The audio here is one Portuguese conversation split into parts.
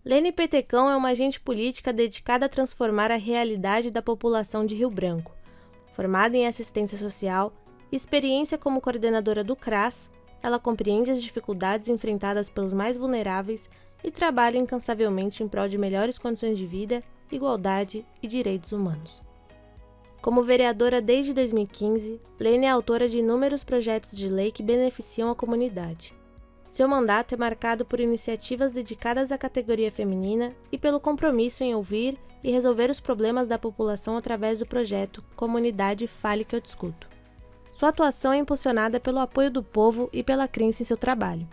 Lene Petecão é uma agente política dedicada a transformar a realidade da população de Rio Branco. Formada em assistência social e experiência como coordenadora do CRAS, ela compreende as dificuldades enfrentadas pelos mais vulneráveis e trabalha incansavelmente em prol de melhores condições de vida, igualdade e direitos humanos. Como vereadora desde 2015, Lene é autora de inúmeros projetos de lei que beneficiam a comunidade. Seu mandato é marcado por iniciativas dedicadas à categoria feminina e pelo compromisso em ouvir e resolver os problemas da população através do projeto Comunidade Fale que eu Discuto. Sua atuação é impulsionada pelo apoio do povo e pela crença em seu trabalho.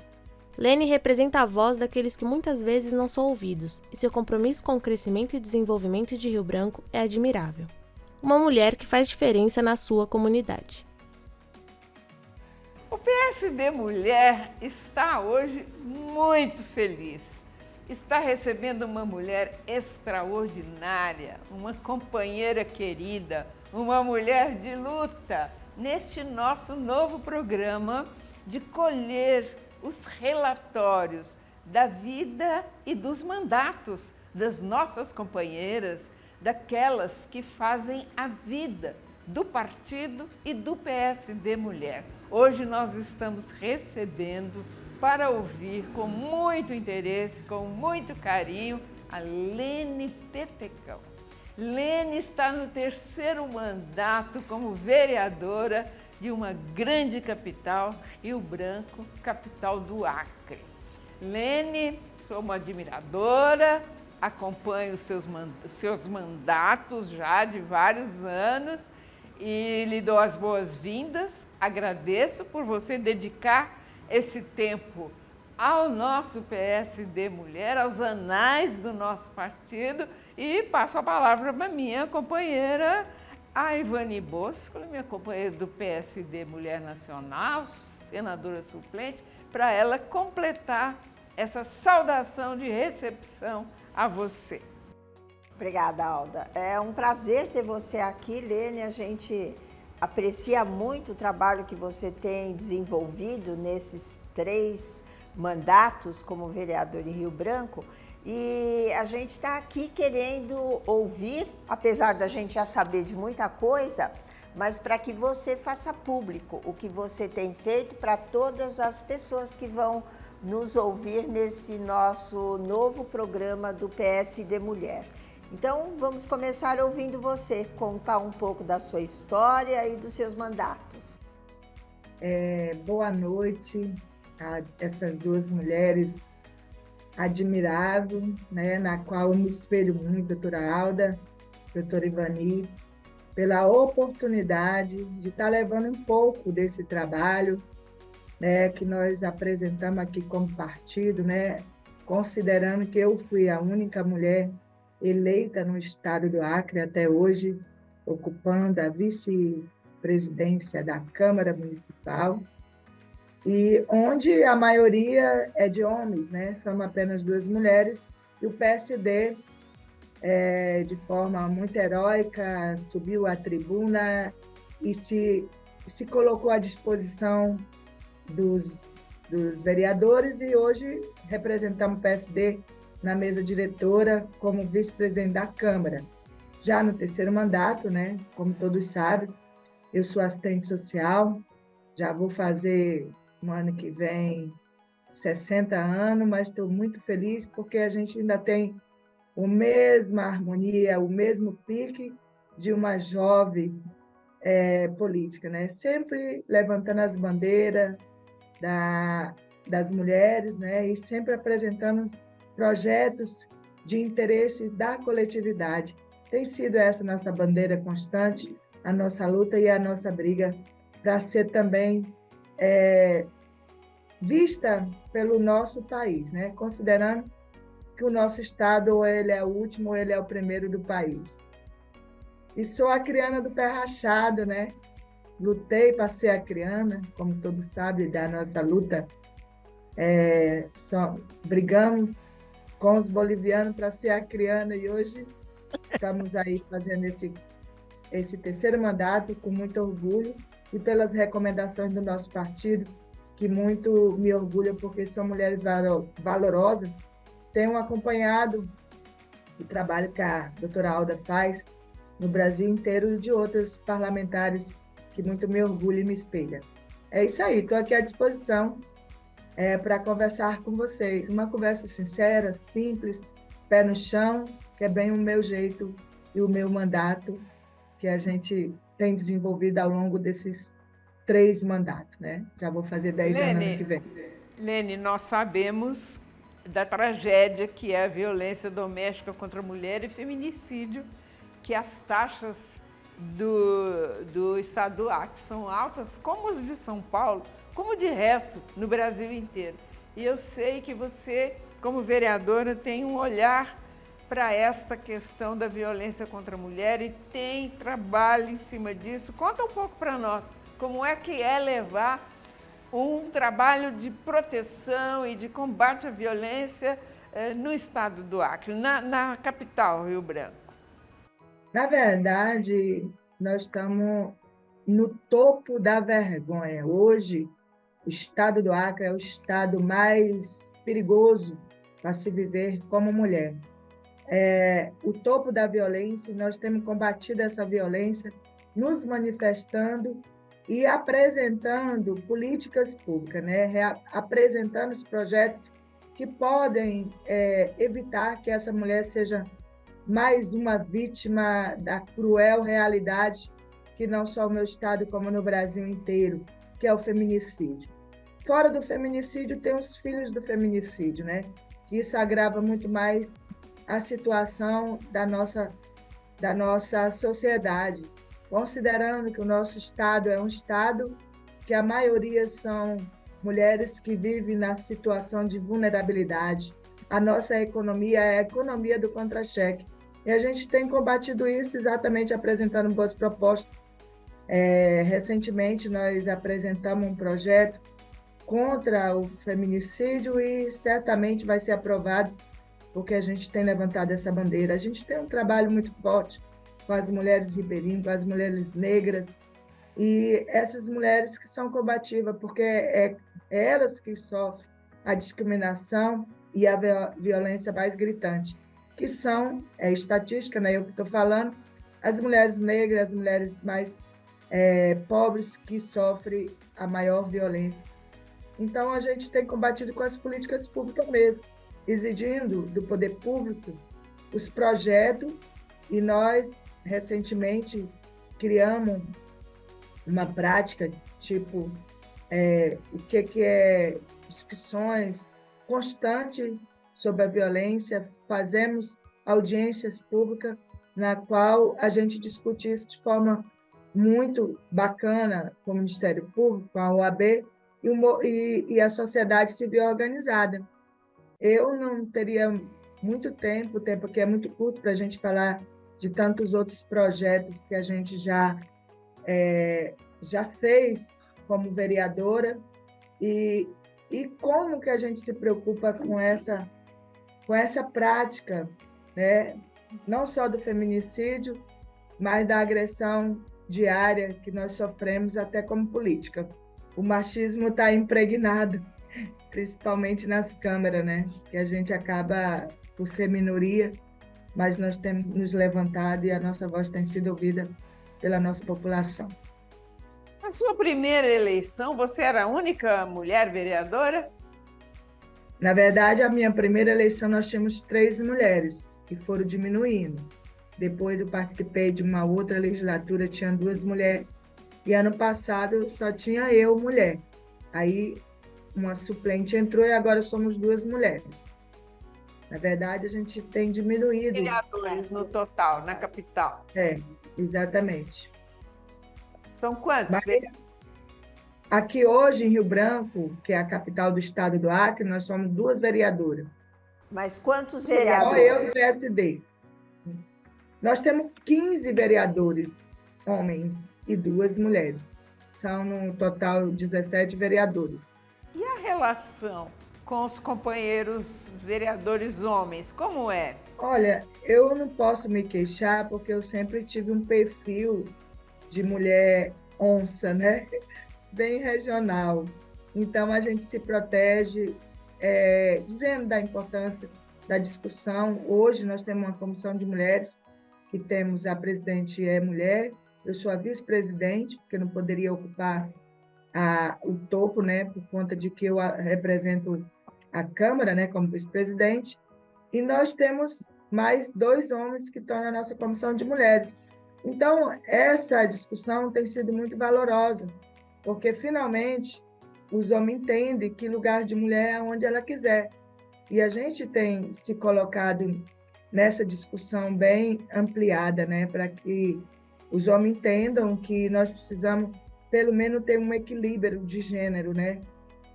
Lene representa a voz daqueles que muitas vezes não são ouvidos, e seu compromisso com o crescimento e desenvolvimento de Rio Branco é admirável. Uma mulher que faz diferença na sua comunidade. O PSD Mulher está hoje muito feliz. Está recebendo uma mulher extraordinária, uma companheira querida, uma mulher de luta, neste nosso novo programa de colher os relatórios da vida e dos mandatos das nossas companheiras, daquelas que fazem a vida do partido e do PSD Mulher. Hoje nós estamos recebendo para ouvir com muito interesse, com muito carinho, a Lene Petecão. Lene está no 3º mandato como vereadora de uma grande capital, Rio Branco, capital do Acre. Lene, sou uma admiradora, acompanho os seus mandatos já de vários anos e lhe dou as boas-vindas. Agradeço por você dedicar esse tempo ao nosso PSD Mulher, aos anais do nosso partido, e passo a palavra para minha companheira, a Ivani Bosco, minha companheira do PSD Mulher Nacional, senadora suplente, para ela completar essa saudação de recepção a você. Obrigada, Alda. É um prazer ter você aqui, Lene. A gente aprecia muito o trabalho que você tem desenvolvido nesses 3 mandatos como vereador em Rio Branco. E a gente está aqui querendo ouvir, apesar da gente já saber de muita coisa, mas para que você faça público o que você tem feito para todas as pessoas que vão nos ouvir nesse nosso novo programa do PSD Mulher. Então, vamos começar ouvindo você contar um pouco da sua história e dos seus mandatos. Boa noite a essas 2 mulheres admiráveis, né, na qual eu me espelho muito, doutora Alda, doutora Ivani, pela oportunidade de estar levando um pouco desse trabalho, né, que nós apresentamos aqui como partido, né, considerando que eu fui a única mulher eleita no estado do Acre até hoje, ocupando a vice-presidência da Câmara Municipal, e onde a maioria é de homens, né? Somos apenas 2 mulheres, e o PSD, de forma muito heróica, subiu à tribuna e se colocou à disposição dos vereadores, e hoje representamos o PSD na mesa diretora como vice-presidente da Câmara. Já no 3º mandato, né, como todos sabem, eu sou assistente social, já vou fazer no ano que vem 60 anos, mas estou muito feliz porque a gente ainda tem a mesma harmonia, o mesmo pique de uma jovem política, né? Sempre levantando as bandeiras das mulheres, né? E sempre apresentando projetos de interesse da coletividade. Tem sido essa nossa bandeira constante, a nossa luta e a nossa briga para ser também vista pelo nosso país, né? Considerando que o nosso estado ou ele é o último ou ele é o primeiro do país. E sou acriana do pé rachado, né? Lutei para ser acriana, como todos sabem da nossa luta. Brigamos com os bolivianos para ser acriana e hoje estamos aí fazendo esse 3º mandato com muito orgulho e pelas recomendações do nosso partido, que muito me orgulha porque são mulheres valorosas tenho acompanhado o trabalho que a doutora Alda faz no Brasil inteiro e de outros parlamentares que muito me orgulha e me espelha. É isso aí, estou aqui à disposição para conversar com vocês. Uma conversa sincera, simples, pé no chão, que é bem o meu jeito e o meu mandato que a gente tem desenvolvido ao longo desses 3 mandatos, né? Já vou fazer 10 anos ano que vem. Lene, nós sabemos da tragédia que é a violência doméstica contra a mulher e feminicídio, que as taxas do estado do Acre são altas, como as de São Paulo, como de resto no Brasil inteiro. E eu sei que você, como vereadora, tem um olhar para esta questão da violência contra a mulher e tem trabalho em cima disso. Conta um pouco para nós, como é que é levar um trabalho de proteção e de combate à violência no estado do Acre, na capital, Rio Branco. Na verdade, nós estamos no topo da vergonha. Hoje, o estado do Acre é o estado mais perigoso para se viver como mulher. O topo da violência, nós temos combatido essa violência, nos manifestando e apresentando políticas públicas, né? Apresentando os projetos que podem evitar que essa mulher seja mais uma vítima da cruel realidade que não só no meu estado, como no Brasil inteiro, que é o feminicídio. Fora do feminicídio, tem os filhos do feminicídio, né? Que isso agrava muito mais a situação da nossa sociedade, considerando que o nosso estado é um estado que a maioria são mulheres que vivem na situação de vulnerabilidade. A nossa economia é a economia do contra-cheque. E a gente tem combatido isso exatamente apresentando boas propostas. Recentemente, nós apresentamos um projeto contra o feminicídio e certamente vai ser aprovado, porque a gente tem levantado essa bandeira. A gente tem um trabalho muito forte com as mulheres ribeirinhas, com as mulheres negras, e essas mulheres que são combativas, porque é elas que sofrem a discriminação e a violência mais gritante, que são, estatística, né, eu que estou falando, as mulheres negras, as mulheres mais pobres que sofrem a maior violência. Então, a gente tem combatido com as políticas públicas mesmo, exigindo do poder público os projetos, e nós, recentemente, criamos uma prática, tipo, o que é discussões constantes sobre a violência, fazemos audiências públicas na qual a gente discute isso de forma muito bacana com o Ministério Público, com a OAB e a sociedade civil organizada. Eu não teria muito tempo, o tempo aqui é muito curto para a gente falar de tantos outros projetos que a gente já fez como vereadora e como que a gente se preocupa com essa prática, né? Não só do feminicídio, mas da agressão diária que nós sofremos até como política. O machismo está impregnado, principalmente nas câmaras, né? Que a gente acaba por ser minoria, mas nós temos nos levantado e a nossa voz tem sido ouvida pela nossa população. Na sua primeira eleição, você era a única mulher vereadora? Na verdade, a minha primeira eleição nós tínhamos 3 mulheres, que foram diminuindo. Depois eu participei de uma outra legislatura, tinha 2 mulheres. E ano passado só tinha eu, mulher. Aí uma suplente entrou e agora somos 2 mulheres. Na verdade, a gente tem diminuído. Vereadores no total, na capital. Exatamente. São quantos? Aqui hoje, em Rio Branco, que é a capital do estado do Acre, nós somos 2 vereadoras. Mas quantos Só vereadores? eu do PSD. Nós temos 15 vereadores, homens, e 2 mulheres. São, no total, 17 vereadores. E a relação com os companheiros vereadores homens, como é? Olha, eu não posso me queixar, porque eu sempre tive um perfil de mulher onça, né? Bem regional. Então, a gente se protege, dizendo da importância da discussão. Hoje nós temos uma comissão de mulheres, que temos a presidente é mulher, eu sou a vice-presidente, porque não poderia ocupar o topo, né, por conta de que eu represento a Câmara, né, como vice-presidente, e nós temos mais 2 homens que estão na nossa comissão de mulheres. Então, essa discussão tem sido muito valorosa, porque finalmente os homens entendem que lugar de mulher é onde ela quiser. E a gente tem se colocado nessa discussão bem ampliada, né, para que os homens entendam que nós precisamos, pelo menos, ter um equilíbrio de gênero, né?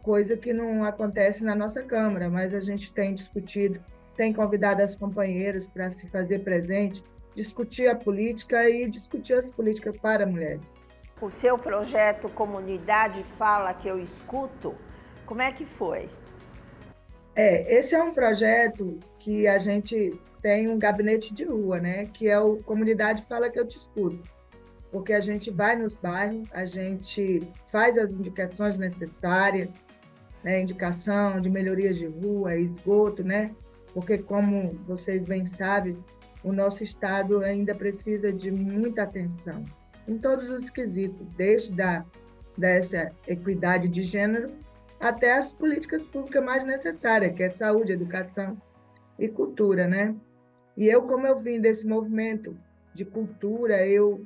Coisa que não acontece na nossa Câmara, mas a gente tem discutido, tem convidado as companheiras para se fazer presente, discutir a política e discutir as políticas para mulheres. O seu projeto Comunidade Fala Que Eu Escuto, como é que foi? Esse é um projeto que a gente tem um gabinete de rua, né? Que é o Comunidade Fala Que Eu Te Escuto. Porque a gente vai nos bairros, a gente faz as indicações necessárias, né? Indicação de melhorias de rua, esgoto, né? Porque, como vocês bem sabem, o nosso estado ainda precisa de muita atenção em todos os quesitos, desde dessa equidade de gênero até as políticas públicas mais necessárias, que é saúde, educação e cultura, né? E eu, como eu vim desse movimento de cultura, eu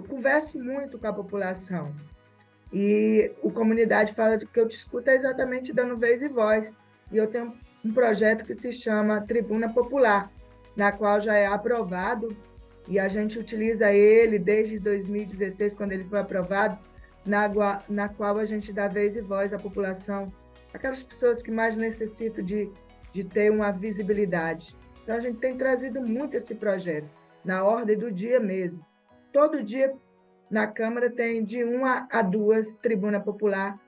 converso muito com a população. E o Comunidade Fala Que Eu Te Escuto é exatamente dando vez e voz. E eu tenho um projeto que se chama Tribuna Popular, na qual já é aprovado, e a gente utiliza ele desde 2016, quando ele foi aprovado, na qual a gente dá vez e voz à população, aquelas pessoas que mais necessitam de ter uma visibilidade. Então, a gente tem trazido muito esse projeto, na ordem do dia mesmo. Todo dia, na Câmara, tem de 1 a 2 Tribuna Popular.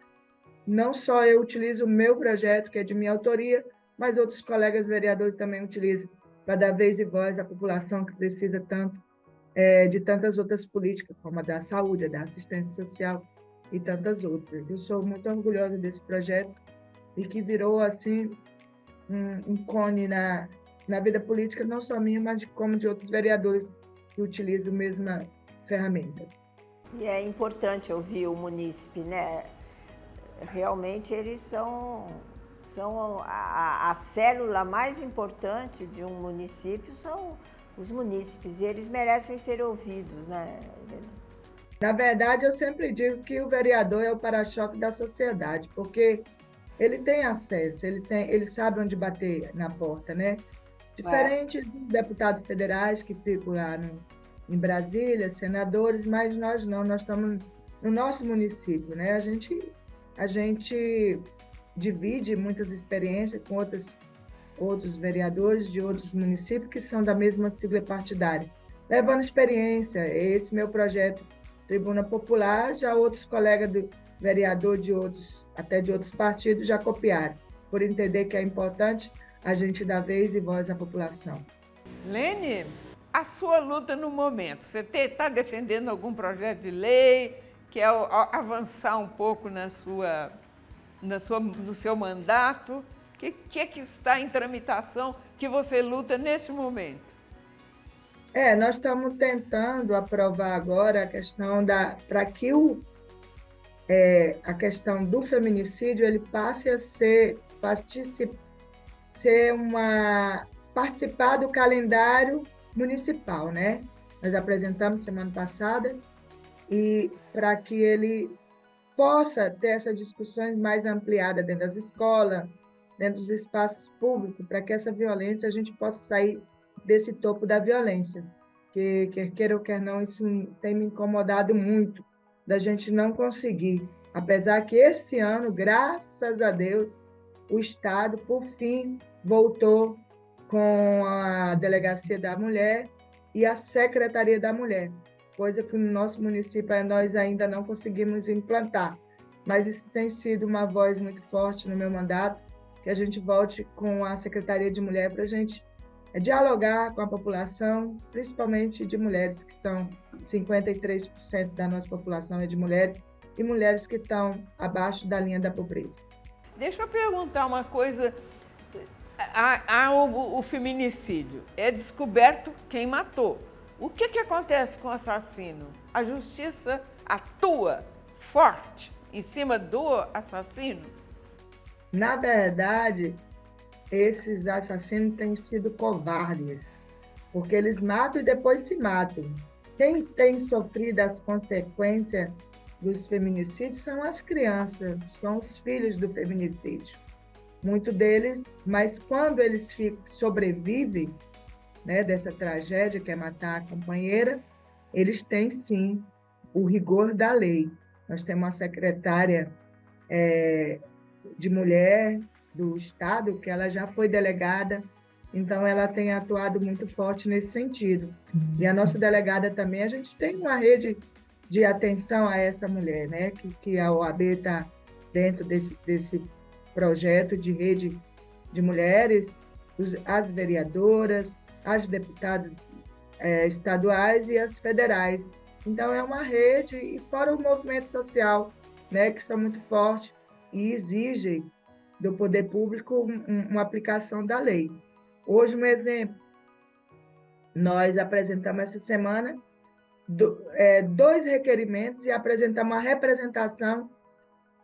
Não só eu utilizo o meu projeto, que é de minha autoria, mas outros colegas vereadores também utilizam, para dar vez e voz à população que precisa tanto de tantas outras políticas, como a da saúde, a da assistência social e tantas outras. Eu sou muito orgulhosa desse projeto e que virou, assim, um cone na vida política, não só minha, mas como de outros vereadores que utilizam a mesma ferramenta. E é importante ouvir o munícipe, né? Realmente eles são a célula mais importante de um município, são os munícipes, e eles merecem ser ouvidos, né, Helena? Na verdade, eu sempre digo que o vereador é o para-choque da sociedade, porque ele tem acesso, ele sabe onde bater na porta, né? Diferente dos deputados federais que ficam lá em Brasília, senadores, mas nós não, nós estamos no nosso município, né? A gente divide muitas experiências com outros vereadores de outros municípios que são da mesma sigla partidária, levando experiência. Esse meu projeto Tribuna Popular, já outros colegas do vereador até de outros partidos já copiaram, por entender que é importante a gente dar vez e voz à população. Lene, a sua luta no momento, você está defendendo algum projeto de lei, quer avançar um pouco no seu mandato? O que está em tramitação que você luta nesse momento? Nós estamos tentando aprovar agora a questão para que a questão do feminicídio ele passe a participar do calendário municipal, né? Nós apresentamos semana passada, e para que ele possa ter essas discussões mais ampliadas dentro das escolas, dentro dos espaços públicos, para que essa violência, a gente possa sair desse topo da violência. Que, quer queira ou quer não, isso tem me incomodado muito, da gente não conseguir. Apesar que esse ano, graças a Deus, o Estado, por fim, voltou com a Delegacia da Mulher e a Secretaria da Mulher, coisa que no nosso município nós ainda não conseguimos implantar. Mas isso tem sido uma voz muito forte no meu mandato, que a gente volte com a Secretaria de Mulher para a gente dialogar com a população, principalmente de mulheres, que são 53% da nossa população é de mulheres, e mulheres que estão abaixo da linha da pobreza. Deixa eu perguntar uma coisa. há o feminicídio, é descoberto quem matou. O que acontece com o assassino? A justiça atua forte em cima do assassino? Na verdade, esses assassinos têm sido covardes, porque eles matam e depois se matam. Quem tem sofrido as consequências dos feminicídios são as crianças, são os filhos do feminicídio. Muitos deles, mas quando eles sobrevivem, né, dessa tragédia que é matar a companheira, eles têm sim o rigor da lei. Nós temos uma secretária de mulher do Estado, que ela já foi delegada, então ela tem atuado muito forte nesse sentido. E a nossa delegada também, a gente tem uma rede de atenção a essa mulher, né? Que a OAB está dentro desse projeto de rede de mulheres, as vereadoras, as deputadas estaduais e as federais. Então, é uma rede, e fora o movimento social, né, que são muito fortes e exigem do poder público uma aplicação da lei. Hoje, um exemplo, nós apresentamos essa semana dois requerimentos e apresentamos uma representação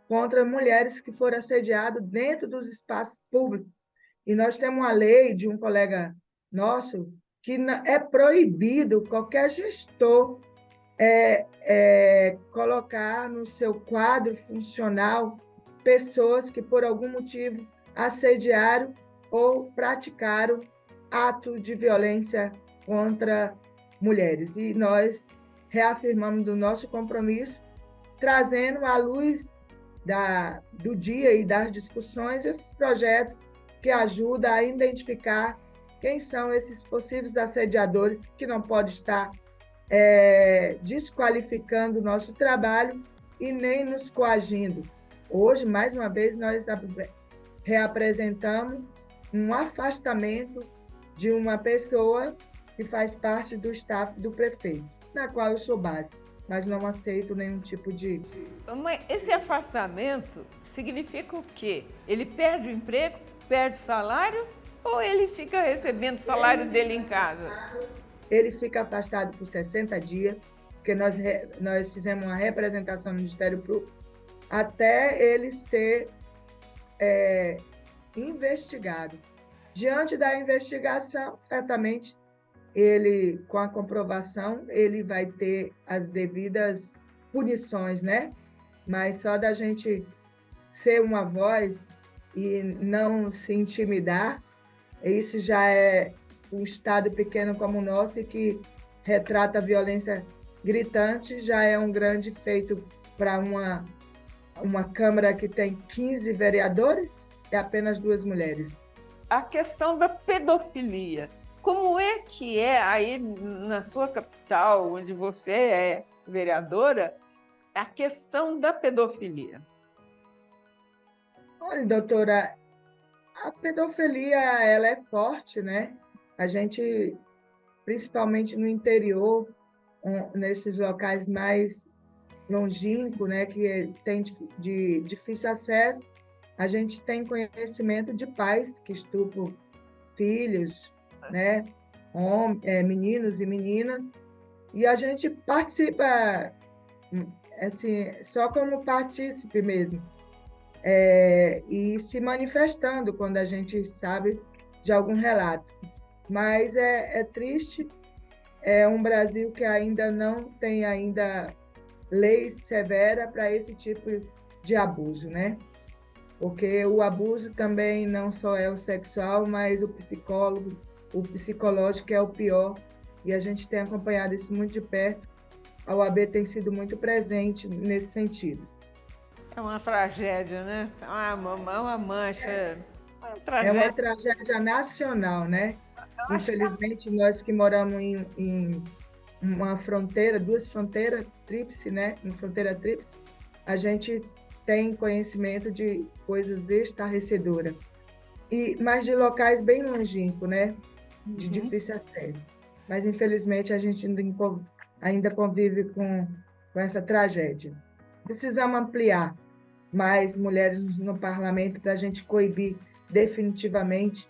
contra mulheres que foram assediadas dentro dos espaços públicos. E nós temos uma lei de um colega nosso que é proibido qualquer gestor colocar no seu quadro funcional pessoas que, por algum motivo, assediaram ou praticaram atos de violência contra mulheres. E nós reafirmamos do nosso compromisso, trazendo à luz do dia e das discussões esses projetos que ajudam a identificar quem são esses possíveis assediadores, que não pode estar desqualificando o nosso trabalho e nem nos coagindo. Hoje, mais uma vez, nós reapresentamos um afastamento de uma pessoa que faz parte do staff do prefeito, na qual eu sou base, mas não aceito nenhum tipo de... Mas esse afastamento significa o quê? Ele perde o emprego, perde salário, ou ele fica recebendo o salário dele em casa? Ele fica afastado por 60 dias, porque nós fizemos uma representação no Ministério Público, até ele ser investigado. Diante da investigação, certamente, ele, com a comprovação, ele vai ter as devidas punições, né? Mas só da gente ser uma voz e não se intimidar, isso já é um Estado pequeno como o nosso e que retrata a violência gritante, já é um grande feito para uma Câmara que tem 15 vereadores e apenas 2 mulheres. A questão da pedofilia. Como é que é aí na sua capital, onde você é vereadora, a questão da pedofilia? Olha, doutora, a pedofilia ela é forte, né? A gente, principalmente no interior, nesses locais mais longínquos, né, que tem de difícil acesso, a gente tem conhecimento de pais que estupram filhos, né, meninos e meninas, e a gente participa, assim, só como partícipe mesmo, e se manifestando quando a gente sabe de algum relato. Mas é triste, é um Brasil que ainda não tem leis severas para esse tipo de abuso, né? Porque o abuso também não só é o sexual, mas o psicológico é o pior, e a gente tem acompanhado isso muito de perto. A OAB tem sido muito presente nesse sentido. É uma tragédia, né? Uma mancha. É uma tragédia nacional, né? Infelizmente, nós que moramos em uma fronteira, 2 fronteiras tríplice, né? Uma fronteira tríplice, a gente tem conhecimento de coisas estarrecedoras, mas de locais bem longínquos, né? De difícil acesso. Mas, infelizmente, a gente ainda convive com essa tragédia. Precisamos ampliar mais mulheres no parlamento para a gente coibir definitivamente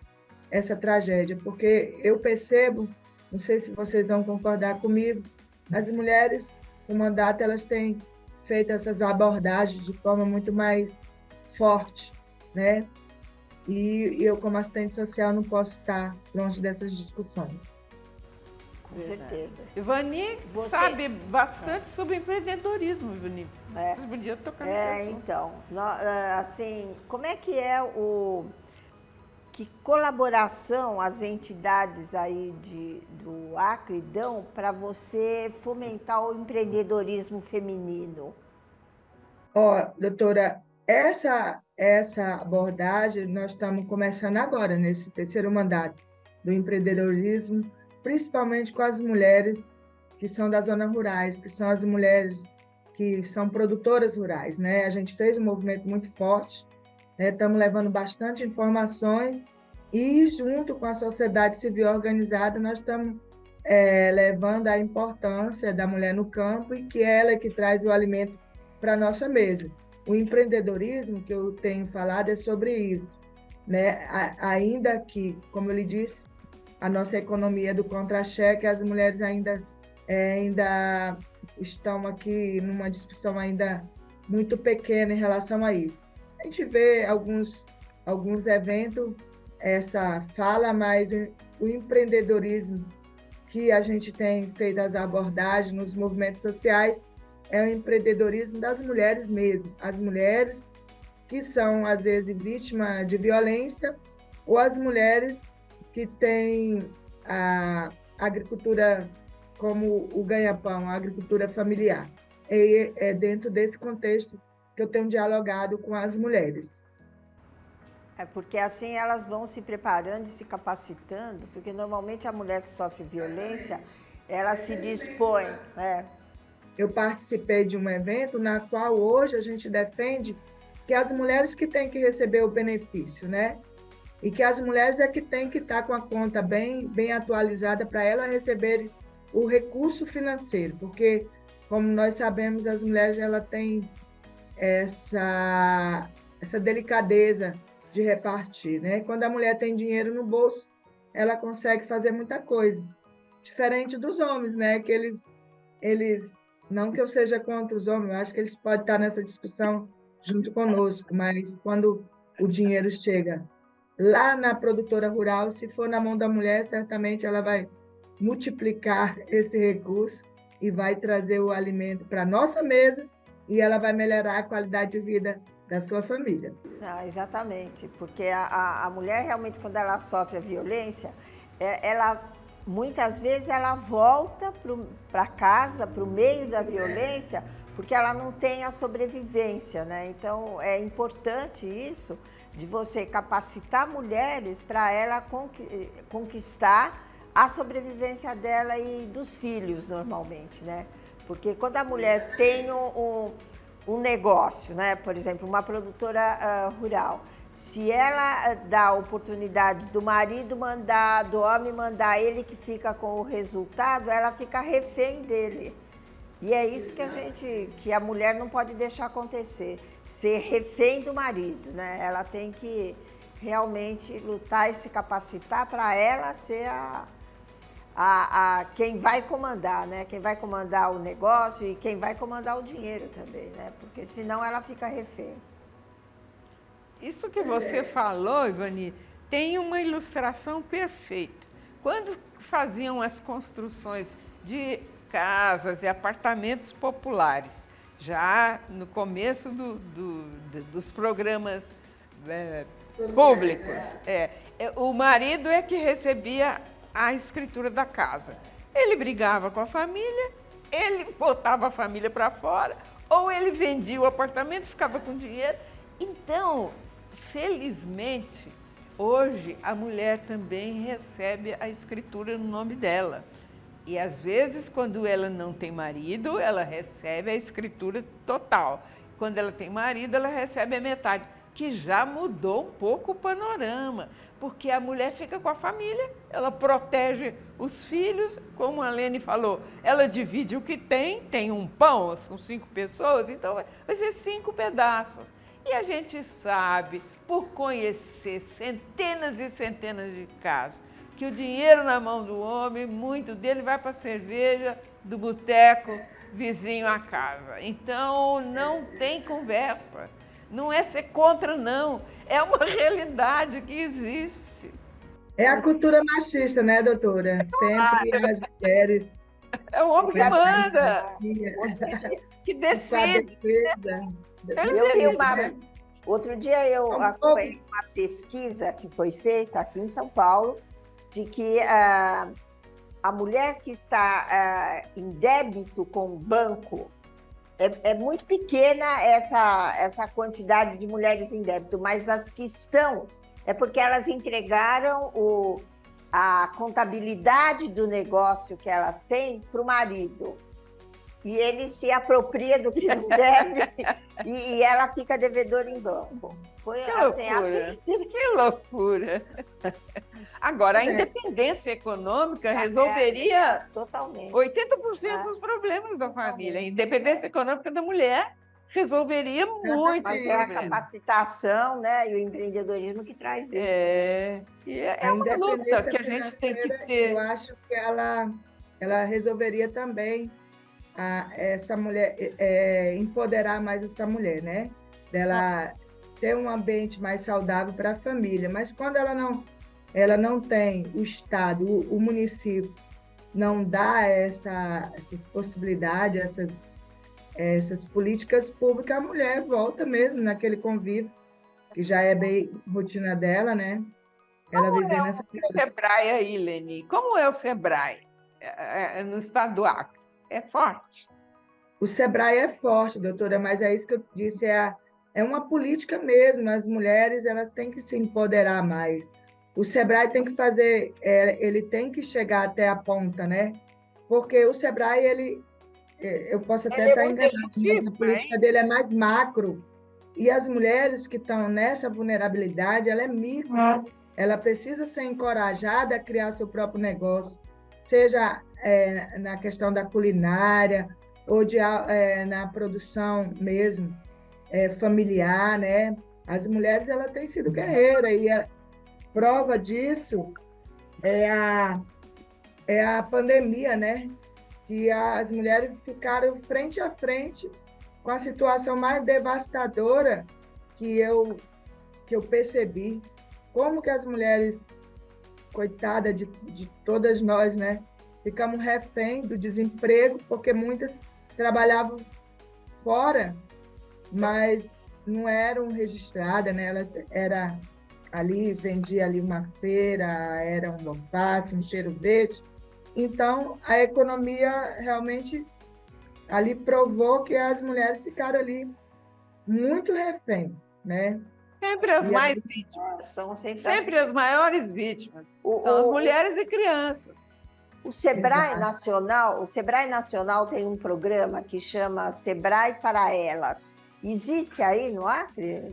essa tragédia, porque eu percebo, não sei se vocês vão concordar comigo, as mulheres, o mandato, elas têm feito essas abordagens de forma muito mais forte, né? E eu, como assistente social, não posso estar longe dessas discussões. Com certeza. Ivani sabe bastante sobre empreendedorismo, Ivani. Você podia tocar nesse assunto. Então, assim, como é que é que colaboração as entidades aí do Acre dão para você fomentar o empreendedorismo feminino? Doutora, essa abordagem nós estamos começando agora, nesse terceiro mandato do empreendedorismo, principalmente com as mulheres que são das zonas rurais, que são as mulheres que são produtoras rurais, né? A gente fez um movimento muito forte, né? Estamos levando bastante informações e, junto com a sociedade civil organizada, nós estamos levando a importância da mulher no campo e que ela é que traz o alimento para a nossa mesa. O empreendedorismo que eu tenho falado é sobre isso, né? Ainda que, como eu lhe disse, a nossa economia do contra-cheque, as mulheres ainda estão aqui numa discussão ainda muito pequena em relação a isso. A gente vê alguns eventos, essa fala, mas o empreendedorismo que a gente tem feito as abordagens nos movimentos sociais é o empreendedorismo das mulheres mesmo, as mulheres que são, às vezes, vítimas de violência ou as mulheres que têm a agricultura como o ganha-pão, a agricultura familiar. E é dentro desse contexto que eu tenho dialogado com as mulheres. É porque assim elas vão se preparando e se capacitando, porque normalmente a mulher que sofre violência, ela se dispõe, né? Eu participei de um evento na qual hoje a gente defende que as mulheres que têm que receber o benefício, né? E que as mulheres é que têm que estar com a conta bem atualizada para elas receberem o recurso financeiro, porque, como nós sabemos, as mulheres ela têm essa delicadeza de repartir, né? Quando a mulher tem dinheiro no bolso, ela consegue fazer muita coisa, diferente dos homens, né? Que eles não que eu seja contra os homens, eu acho que eles podem estar nessa discussão junto conosco, mas quando o dinheiro chega lá na produtora rural, se for na mão da mulher, certamente ela vai multiplicar esse recurso e vai trazer o alimento para a nossa mesa e ela vai melhorar a qualidade de vida da sua família. Exatamente, porque a mulher realmente, quando ela sofre a violência, ela muitas vezes ela volta para casa, para o meio da violência, porque ela não tem a sobrevivência, né? Então é importante isso, de você capacitar mulheres para ela conquistar a sobrevivência dela e dos filhos, normalmente, né? Porque quando a mulher tem um negócio, né? Por exemplo, uma produtora rural, se ela dá a oportunidade do marido mandar, do homem mandar, ele que fica com o resultado, ela fica refém dele. E é isso que a mulher não pode deixar acontecer, ser refém do marido, né? Ela tem que realmente lutar e se capacitar para ela ser quem vai comandar, né? Quem vai comandar o negócio e quem vai comandar o dinheiro também, né? Porque senão ela fica refém. Isso que você falou, Ivani, tem uma ilustração perfeita. Quando faziam as construções de casas e apartamentos populares, já no começo dos programas públicos, o marido é que recebia a escritura da casa. Ele brigava com a família, ele botava a família para fora, ou ele vendia o apartamento, ficava com dinheiro. Então, felizmente, hoje a mulher também recebe a escritura no nome dela. E às vezes, quando ela não tem marido, ela recebe a escritura total. Quando ela tem marido, ela recebe a metade. que já mudou um pouco o panorama, porque a mulher fica com a família, ela protege os filhos, como a Lene falou, ela divide o que tem um pão, são 5 pessoas, então vai ser 5 pedaços. E a gente sabe, por conhecer centenas e centenas de casos, que o dinheiro na mão do homem, muito dele vai para a cerveja do boteco vizinho à casa. Então, não tem conversa. Não é ser contra, não. É uma realidade que existe. É a cultura machista, né, doutora? Sempre as mulheres. É o homem que manda, que decide. Outro dia eu acompanhei uma pesquisa que foi feita aqui em São Paulo, de que a mulher que está em débito com o banco, é muito pequena essa quantidade de mulheres em débito, mas as que estão, é porque elas entregaram a contabilidade do negócio que elas têm para o marido. E ele se apropria do que não deve e ela fica devedora em banco. Foi Que assim, loucura! Que loucura! Agora, a independência econômica resolveria totalmente 80% dos problemas da família. A independência econômica da mulher resolveria muito. Mas é a capacitação, né, e o empreendedorismo que traz isso. É uma luta que a gente tem que ter. Eu acho que ela resolveria também essa mulher, empoderar mais essa mulher, né? Dela ter um ambiente mais saudável para a família. Mas quando ela não tem o Estado, o município, não dá essas possibilidades, essas políticas públicas, a mulher volta mesmo naquele convívio, que já é bem rotina dela, né? Ela vive nessa... Como é o Sebrae aí, Leni? Como é o Sebrae no estado do Acre? É forte? O Sebrae é forte, doutora, mas é isso que eu disse, é uma política mesmo. As mulheres, elas têm que se empoderar mais. O Sebrae tem que fazer, ele tem que chegar até a ponta, né? Porque o Sebrae, eu posso até estar enganado, mas a política dele é mais macro. E as mulheres que estão nessa vulnerabilidade, ela é micro. Ela precisa ser encorajada a criar seu próprio negócio, seja na questão da culinária ou na produção mesmo familiar, né? As mulheres, ela têm sido guerreira e a prova disso é a pandemia, né? Que as mulheres ficaram frente a frente com a situação mais devastadora que eu percebi. Como que as mulheres, coitada de todas nós, né? Ficamos refém do desemprego, porque muitas trabalhavam fora, mas não eram registradas, né? Elas vendia ali uma feira, era um alface, um cheiro verde. Então, a economia realmente ali provou que as mulheres ficaram ali muito refém, né? Sempre as mais vítimas. São sempre as maiores vítimas. São as mulheres e crianças. O Sebrae Nacional tem um programa que chama Sebrae para Elas. Existe aí no Acre?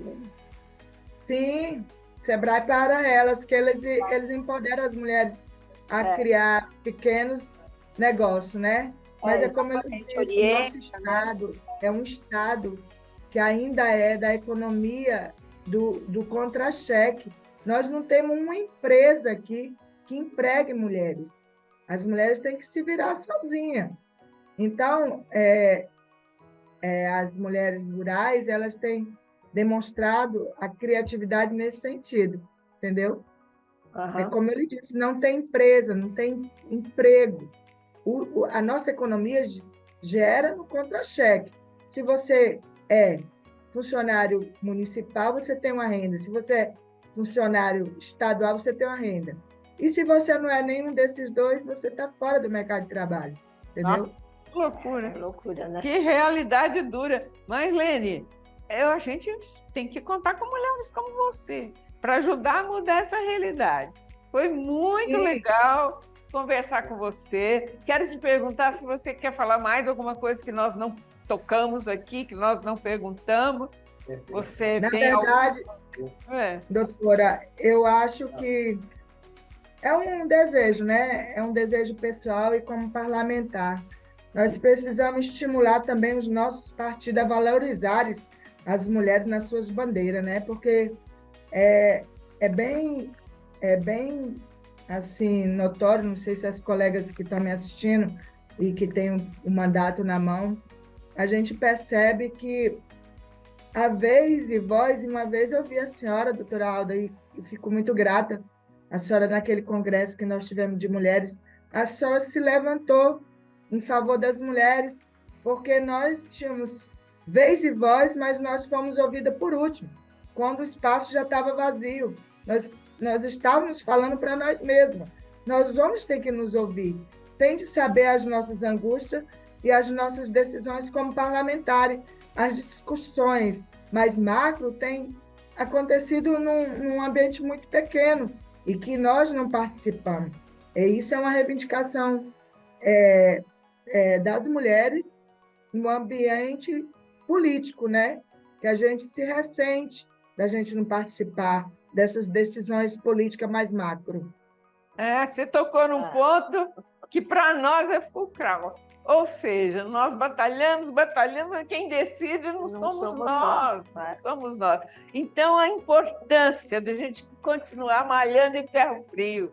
Sim, Sebrae para Elas, que eles empoderam as mulheres a criar pequenos negócios, né? Mas como eu disse, o nosso estado é um estado que ainda é da economia do contra-cheque. Nós não temos uma empresa aqui que empregue mulheres. As mulheres têm que se virar sozinhas. Então, as mulheres rurais, elas têm demonstrado a criatividade nesse sentido, entendeu? É como ele disse, não tem empresa, não tem emprego. A nossa economia gera no contra-cheque. Se você é funcionário municipal, você tem uma renda. Se você é funcionário estadual, você tem uma renda. E se você não é nenhum desses dois, você está fora do mercado de trabalho, entendeu? Que loucura. Loucura, né? Que realidade dura. Mas, Lene, a gente tem que contar com mulheres como você para ajudar a mudar essa realidade. Foi muito legal conversar com você. Quero te perguntar se você quer falar mais alguma coisa que nós não tocamos aqui, que nós não perguntamos. Você Na tem algum... verdade, É. doutora, eu acho que é um desejo, né? É um desejo pessoal e como parlamentar. Nós precisamos estimular também os nossos partidos a valorizarem as mulheres nas suas bandeiras, né? Porque é, é bem, é bem assim notório, não sei se as colegas que estão me assistindo e que têm o mandato na mão, a gente percebe que a vez e voz, e uma vez eu vi a senhora, doutora Alda, e fico muito grata, a senhora naquele congresso que nós tivemos de mulheres, a senhora se levantou em favor das mulheres, porque nós tínhamos vez e voz, mas nós fomos ouvidas por último, quando o espaço já estava vazio. Nós estávamos falando para nós mesmas. Nós vamos ter que nos ouvir. Tem de saber as nossas angústias e as nossas decisões como parlamentares. As discussões mais macro têm acontecido num ambiente muito pequeno e que nós não participamos. E isso é uma reivindicação das mulheres no ambiente político, né? Que a gente se ressente da gente não participar dessas decisões políticas mais macro. Você tocou num ponto que para nós é fulcral. Ou seja, nós batalhamos, mas quem decide não somos nós, não somos nós. Então, a importância de a gente continuar malhando em ferro frio.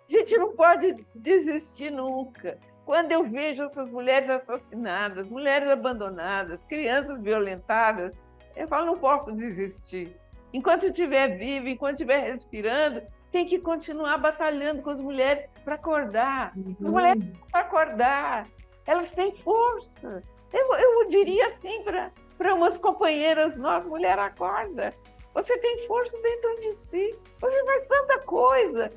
A gente não pode desistir nunca. Quando eu vejo essas mulheres assassinadas, mulheres abandonadas, crianças violentadas, eu falo, não posso desistir. Enquanto eu estiver viva, enquanto estiver respirando, tem que continuar batalhando com as mulheres para acordar. As mulheres para acordar, elas têm força. Eu diria assim para umas companheiras nossas, mulher, acorda. Você tem força dentro de si. Você faz tanta coisa.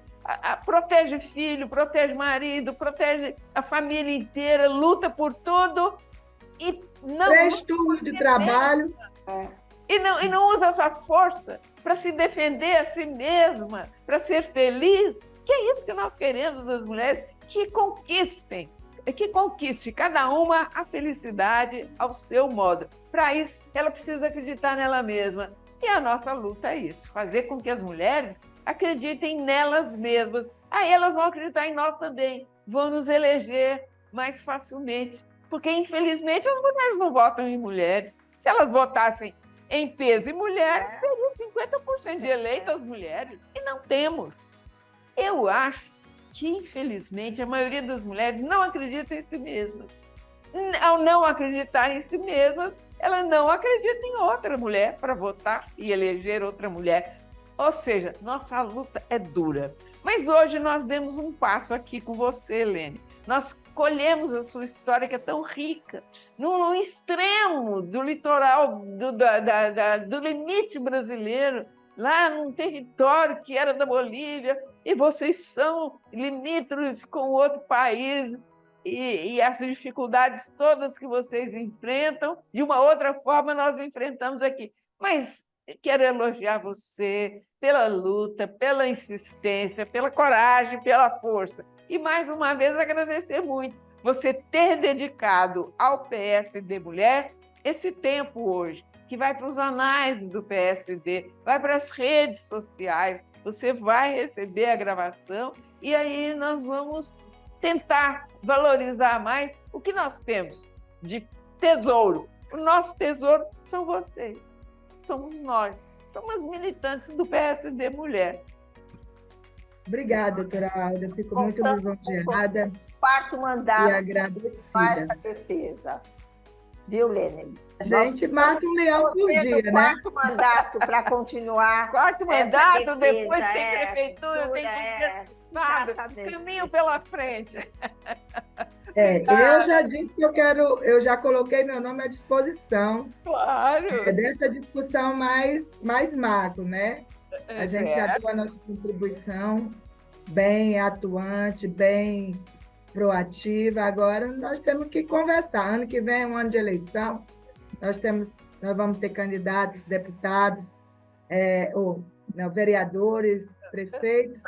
Protege filho, protege marido, protege a família inteira, luta por tudo e não... 3 turnos de trabalho. E não usa essa força para se defender a si mesma, para ser feliz. Que é isso que nós queremos das mulheres, que conquiste cada uma a felicidade ao seu modo. Para isso, ela precisa acreditar nela mesma. E a nossa luta é isso, fazer com que as mulheres acreditem nelas mesmas. Aí elas vão acreditar em nós também, vão nos eleger mais facilmente. Porque, infelizmente, as mulheres não votam em mulheres. Se elas votassem em peso e mulheres, teriam 50% de eleitas mulheres. E não temos. Eu acho que, infelizmente, a maioria das mulheres não acredita em si mesmas. Ao não acreditar em si mesmas, ela não acredita em outra mulher para votar e eleger outra mulher. Ou seja, nossa luta é dura. Mas hoje nós demos um passo aqui com você, Helene. Nós colhemos a sua história, que é tão rica, no extremo do litoral, do limite brasileiro, lá num território que era da Bolívia, e vocês são limítrofes com outro país, e as dificuldades todas que vocês enfrentam, de uma outra forma nós enfrentamos aqui. Mas quero elogiar você pela luta, pela insistência, pela coragem, pela força. E, mais uma vez, agradecer muito você ter dedicado ao PSD Mulher esse tempo hoje, que vai para os anais do PSD, vai para as redes sociais, você vai receber a gravação e aí nós vamos tentar valorizar mais o que nós temos de tesouro. O nosso tesouro são vocês, somos nós, somos as militantes do PSD Mulher. Obrigada, doutora Alda. Fico muito lisonjeada. Quarto mandato e agradecida. Faz essa defesa. Viu, Lene? A gente mata um leão por dia, né? Quarto mandato para continuar. Quarto mandato, depois tem prefeitura, tem governo do Estado, caminho pela frente. Eu já disse que eu já coloquei meu nome à disposição. Claro. Dessa discussão mais macro, né? A gente já deu a nossa contribuição bem atuante, bem proativa. Agora nós temos que conversar. Ano que vem é um ano de eleição. Nós vamos ter candidatos, deputados, vereadores, prefeitos.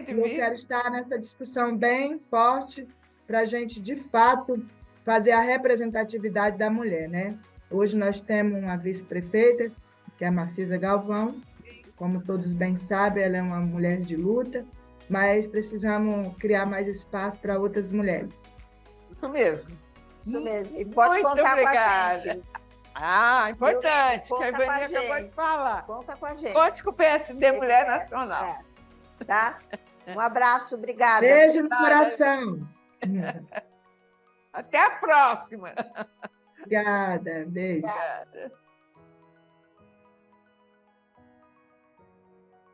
Eu quero estar nessa discussão bem forte para a gente, de fato, fazer a representatividade da mulher, né? Hoje nós temos uma vice-prefeita, que é a Mafisa Galvão. Como todos bem sabem, ela é uma mulher de luta, mas precisamos criar mais espaço para outras mulheres. Isso mesmo. Isso mesmo. E pode Muito contar obrigada. com a gente. Ah, importante, que a Conta com a Ivani acabou gente. de falar. Conta com a gente. Conte com o PSD Mulher Nacional. É. Tá? Um abraço, obrigada. Beijo no coração. Até a próxima. Obrigada, beijo. Obrigada.